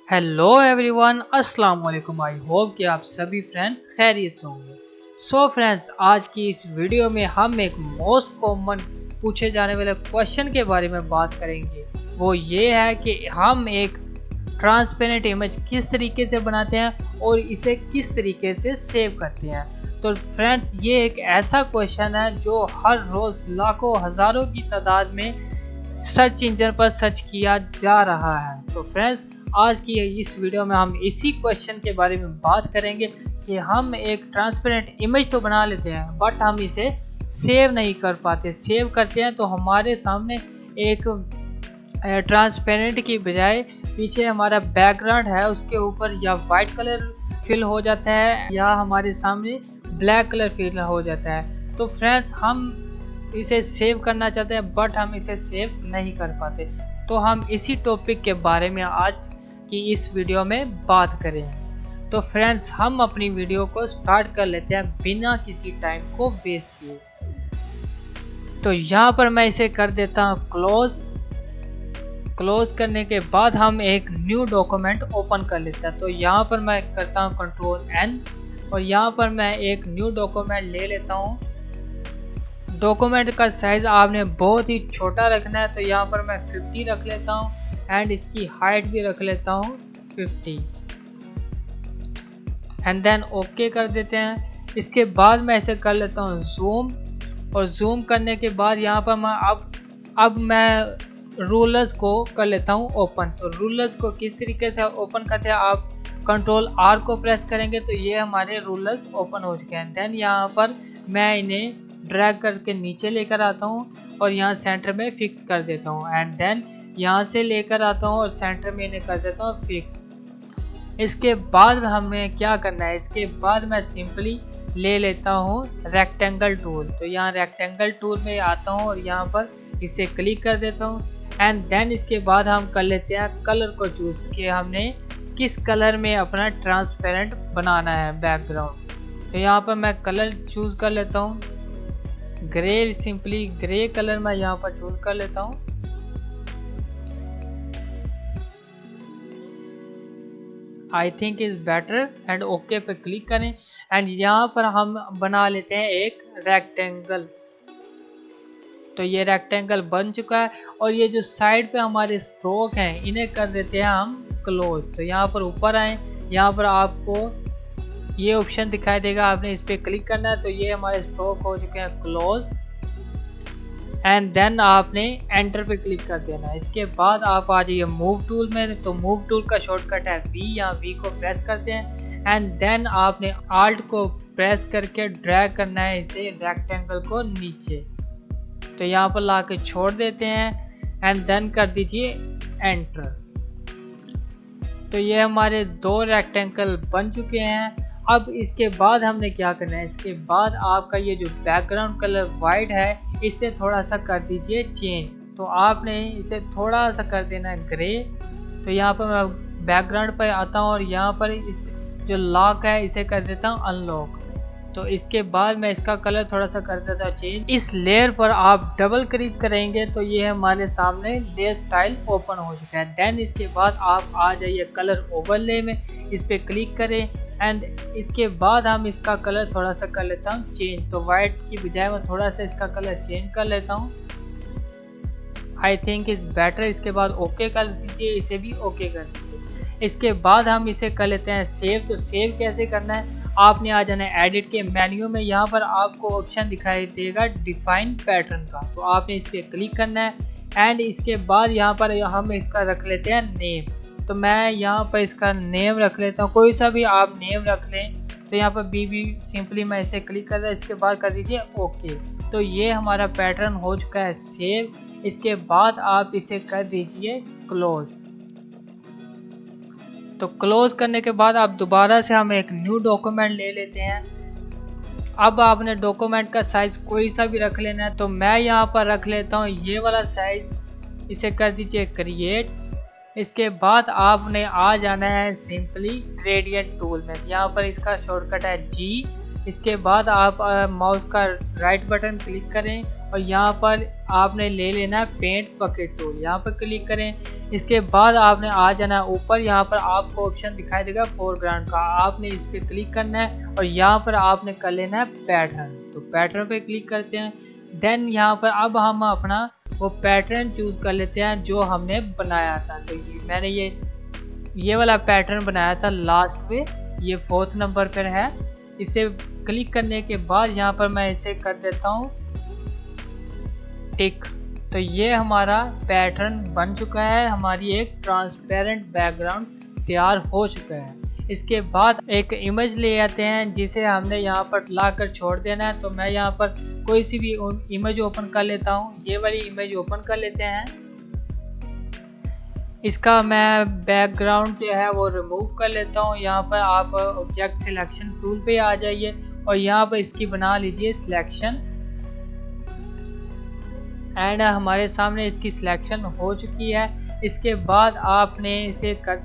Hello everyone, अस्सलाम वालेकुम। I hope कि आप सभी फ्रेंड्स खैरियत से होंगे। सो फ्रेंड्स, आज की इस वीडियो में हम एक मोस्ट कॉमन पूछे जाने वाले क्वेश्चन के बारे में बात करेंगे। वो ये है कि हम एक ट्रांसपेरेंट इमेज किस तरीके से बनाते हैं और इसे किस तरीके से सेव करते हैं। तो फ्रेंड्स, ये एक ऐसा क्वेश्चन है जो हर रोज़ लाखों हज़ारों की तादाद में सर्च इंजन पर सर्च किया जा रहा है। तो फ्रेंड्स, आज की इस वीडियो में हम इसी क्वेश्चन के बारे में बात करेंगे कि हम एक ट्रांसपेरेंट इमेज तो बना लेते हैं बट हम इसे सेव नहीं कर पाते। सेव करते हैं तो हमारे सामने एक ट्रांसपेरेंट की बजाय पीछे हमारा बैकग्राउंड है उसके ऊपर या वाइट कलर फिल हो जाता है या हमारे सामने ब्लैक कलर फिल हो जाता है। तो फ्रेंड्स, हम इसे सेव करना चाहते हैं बट हम इसे सेव नहीं कर पाते। तो हम इसी टॉपिक के बारे में आज की इस वीडियो में बात करेंगे। तो फ्रेंड्स, हम अपनी वीडियो को स्टार्ट कर लेते हैं बिना किसी टाइम को वेस्ट किए। तो यहाँ पर मैं इसे कर देता हूँ क्लोज करने के बाद हम एक न्यू डॉक्यूमेंट ओपन कर लेते हैं। तो यहाँ पर मैं करता हूँ कंट्रोल N और यहाँ पर मैं एक न्यू डॉक्यूमेंट ले लेता हूँ। डॉक्यूमेंट का साइज आपने बहुत ही छोटा रखना है, तो यहाँ पर मैं 50 रख लेता हूँ एंड इसकी हाइट भी रख लेता हूँ 50 एंड देन ओके कर देते हैं। इसके बाद मैं ऐसे कर लेता हूँ जूम, और जूम करने के बाद यहाँ पर मैं अब मैं रूलर्स को कर लेता हूँ ओपन। तो रूलर्स को किस तरीके से ओपन करते हैं, आप कंट्रोल R को प्रेस करेंगे तो ये हमारे रूलर्स ओपन हो चुके हैं। देन यहाँ पर मैं इन्हें ड्रैग करके नीचे लेकर आता हूँ और यहाँ सेंटर में फिक्स कर देता हूँ एंड देन यहाँ से लेकर आता हूँ और सेंटर में इन्हें कर देता हूँ फिक्स। इसके बाद हमें क्या करना है, इसके बाद मैं सिंपली ले लेता हूँ रेक्टेंगल टूल। तो यहाँ रेक्टेंगल टूल में आता हूँ और यहाँ पर इसे क्लिक कर देता हूँ एंड देन इसके बाद हम कर लेते हैं कलर को चूज कि हमने किस कलर में अपना ट्रांसपेरेंट बनाना है बैकग्राउंड। तो यहाँ पर मैं कलर चूज कर लेता हूँ ग्रे, सिंपली ग्रे कलर मैं यहाँ पर चूज कर लेता हूँ। I think is better and okay पे क्लिक करें एंड यहाँ पर हम बना लेते हैं एक रेक्टेंगल। तो ये रेक्टेंगल बन चुका है और ये जो साइड पे हमारे स्ट्रोक हैं इन्हें कर देते हैं हम क्लोज। तो यहाँ पर ऊपर आए, यहाँ पर आपको ये ऑप्शन दिखाई देगा, आपने इस पर क्लिक करना है। तो ये हमारे स्ट्रोक हो चुके हैं क्लोज एंड देन आपने एंटर पे क्लिक कर देना है। इसके बाद आप आ जाइए मूव टूल में। तो मूव टूल का शॉर्टकट है V, या V को प्रेस करते हैं एंड देन आपने Alt को प्रेस करके ड्रैग करना है इसे रेक्टेंगल को नीचे। तो यहाँ पर ला के छोड़ देते हैं एंड देन कर दीजिए एंटर। तो ये हमारे दो रेक्टेंगल बन चुके हैं। अब इसके बाद हमने क्या करना है, इसके बाद आपका ये जो बैकग्राउंड कलर वाइट है इसे थोड़ा सा कर दीजिए चेंज। तो आपने इसे थोड़ा सा कर देना है ग्रे। तो यहाँ पर मैं बैकग्राउंड पर आता हूँ और यहाँ पर इस जो लॉक है इसे कर देता हूँ अनलॉक। तो इसके बाद मैं इसका कलर थोड़ा सा कर देता हूँ चेंज। इस लेयर पर आप डबल क्लिक करेंगे तो ये हमारे सामने लेयर स्टाइल ओपन हो चुका है। देन इसके बाद आप आ जाइए कलर ओवरले में, इस पर क्लिक करें एंड इसके बाद हम इसका कलर थोड़ा सा कर लेता हूँ चेंज। तो वाइट की बजाय मैं थोड़ा सा इसका कलर चेंज कर लेता हूँ। I think is better. इसके बाद ओके कर दीजिए, इसे भी ओके कर दीजिए। इसके बाद हम इसे कर लेते हैं सेव। तो सेव कैसे करना है, आपने आ जाना है एडिट के मेन्यू में। यहाँ पर आपको ऑप्शन दिखाई देगा डिफाइन पैटर्न का। तो आपने इस पर क्लिक करना है एंड इसके बाद यहाँ पर हम इसका रख लेते हैं नेम। तो मैं यहाँ पर इसका नेम रख लेता हूँ, कोई सा भी आप नेम रख लें। तो यहाँ पर BB सिंपली मैं इसे क्लिक कर दिया, इसके बाद कर दीजिए ओके। तो ये हमारा पैटर्न हो चुका है सेव। इसके बाद आप इसे कर दीजिए क्लोज। तो क्लोज करने के बाद आप दोबारा से हम एक न्यू डॉक्यूमेंट ले लेते हैं। अब आपने डॉक्यूमेंट का साइज कोई सा भी रख लेना है। तो मैं यहाँ पर रख लेता हूँ ये वाला साइज, इसे कर दीजिए क्रिएट। इसके बाद आपने आ जाना है सिंपली ग्रेडियंट टूल में। यहाँ पर इसका शॉर्टकट है G। इसके बाद आप माउस का राइट बटन क्लिक करें और यहाँ पर आपने ले लेना है पेंट बकेट टूल, यहाँ पर क्लिक करें। इसके बाद आपने आ जाना है ऊपर, यहाँ पर आपको ऑप्शन दिखाई देगा फोरग्राउंड का, आपने इस पर क्लिक करना है और यहाँ पर आपने कर लेना है पैटर्न। तो पैटर्न पे क्लिक करते हैं। देन यहाँ पर अब हम अपना वो पैटर्न चूज कर लेते हैं जो हमने बनाया था। तो मैंने ये वाला पैटर्न बनाया था लास्ट पे, ये 4th नंबर पर है। इसे क्लिक करने के बाद यहाँ पर मैं इसे कर देता हूँ टिक। तो ये हमारा पैटर्न बन चुका है, हमारी एक ट्रांसपेरेंट बैकग्राउंड तैयार हो चुका है। इसके बाद एक इमेज ले आते हैं जिसे हमने यहाँ पर लाकर छोड़ देना है। तो मैं यहाँ पर कोई सी भी इमेज ओपन कर लेता हूँ, ये वाली इमेज ओपन कर लेते हैं। इसका मैं बैकग्राउंड जो है वो रिमूव कर लेता हूँ। यहाँ पर आप ऑब्जेक्ट सिलेक्शन टूल पे आ जाइए और यहाँ पर इसकी बना लीजिए सिलेक्शन, एंड हमारे सामने इसकी सिलेक्शन हो चुकी है। इसके बाद आपने इसे कर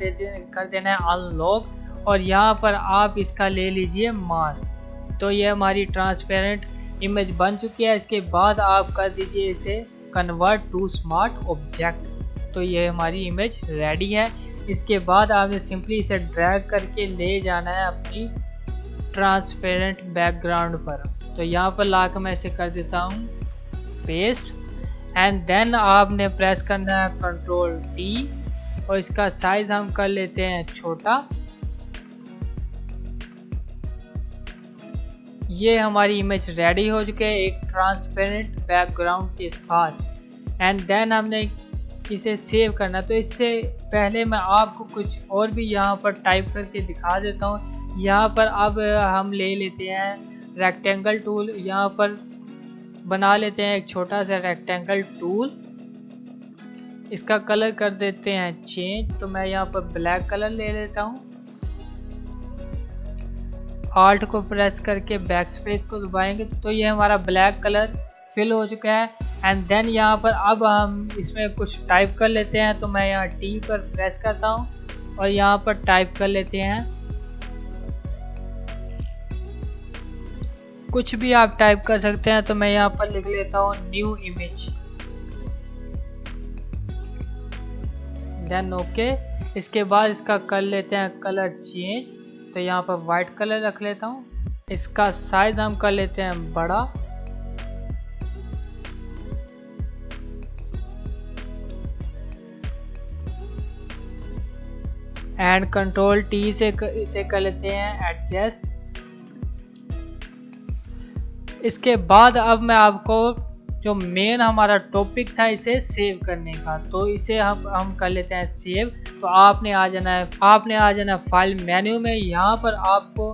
देना है अनलॉक और यहाँ पर आप इसका ले लीजिए मास्क। तो ये हमारी ट्रांसपेरेंट इमेज बन चुकी है। इसके बाद आप कर दीजिए इसे कन्वर्ट टू स्मार्ट ऑब्जेक्ट। तो ये हमारी इमेज रेडी है। इसके बाद आपने सिंपली इसे ड्रैग करके ले जाना है अपनी ट्रांसपेरेंट बैकग्राउंड पर। तो यहाँ पर लाकर मैं इसे कर देता हूँ पेस्ट, एंड देन आपने प्रेस करना है कंट्रोल T और इसका साइज हम कर लेते हैं छोटा। ये हमारी इमेज रेडी हो चुकी है एक ट्रांसपेरेंट बैकग्राउंड के साथ। एंड देन हमने इसे सेव करना। तो इससे पहले मैं आपको कुछ और भी यहाँ पर टाइप करके दिखा देता हूँ। यहाँ पर अब हम ले लेते हैं रेक्टेंगल टूल, यहाँ पर बना लेते हैं एक छोटा सा रेक्टेंगल टूल। इसका कलर कर देते हैं चेंज। तो मैं यहाँ पर ब्लैक कलर ले लेता हूँ। आल्ट को प्रेस करके बैक स्पेस को दबाएंगे तो ये हमारा ब्लैक कलर फिल हो चुका है। एंड देन यहाँ पर अब हम इसमें कुछ टाइप कर लेते हैं। तो मैं यहाँ T पर प्रेस करता हूँ और यहाँ पर टाइप कर लेते हैं कुछ भी आप टाइप कर सकते हैं। तो मैं यहाँ पर लिख लेता हूँ न्यू इमेज, देन ओके। इसके बाद इसका कर लेते हैं कलर चेंज। तो यहाँ पर वाइट कलर रख लेता हूँ। इसका साइज हम कर लेते हैं बड़ा, एंड कंट्रोल T से इसे कर लेते हैं एडजस्ट। इसके बाद अब मैं आपको जो मेन हमारा टॉपिक था इसे सेव करने का, तो इसे हम कर लेते हैं सेव। तो आपने आ जाना है फाइल मेन्यू में। यहाँ पर आपको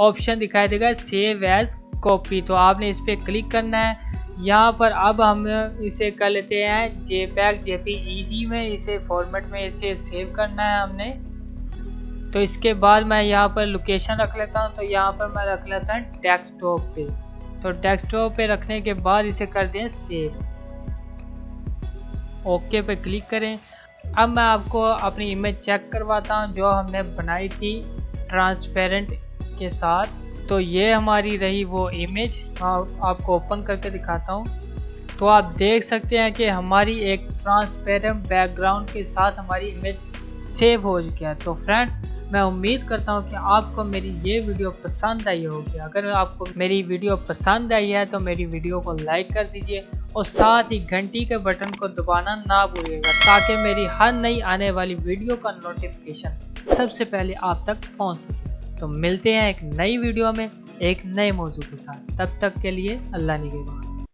ऑप्शन दिखाई देगा सेव एज कॉपी। तो आपने इस पर क्लिक करना है। यहाँ पर अब हम इसे कर लेते हैं JPEG में, इसे फॉर्मेट में इसे सेव करना है हमने। तो इसके बाद मैं यहाँ पर लोकेशन रख लेता हूँ। तो यहाँ पर मैं रख लेता हूँ डेस्कटॉप पे। तो डेस्कटॉप पे रखने के बाद इसे कर दें सेव, ओके पे क्लिक करें। अब मैं आपको अपनी इमेज चेक करवाता हूँ जो हमने बनाई थी ट्रांसपेरेंट के साथ। तो ये हमारी रही वो इमेज, आपको ओपन करके दिखाता हूँ। तो आप देख सकते हैं कि हमारी एक ट्रांसपेरेंट बैकग्राउंड के साथ हमारी इमेज सेव हो चुकी है। तो फ्रेंड्स, मैं उम्मीद करता हूँ कि आपको मेरी ये वीडियो पसंद आई होगी। अगर आपको मेरी वीडियो पसंद आई है तो मेरी वीडियो को लाइक कर दीजिए और साथ ही घंटी के बटन को दबाना ना भूलिएगा ताकि मेरी हर नई आने वाली वीडियो का नोटिफिकेशन सबसे पहले आप तक पहुँच सके। तो मिलते हैं एक नई वीडियो में एक नए मौजू के साथ। तब तक के लिए अल्लाह निगहबान।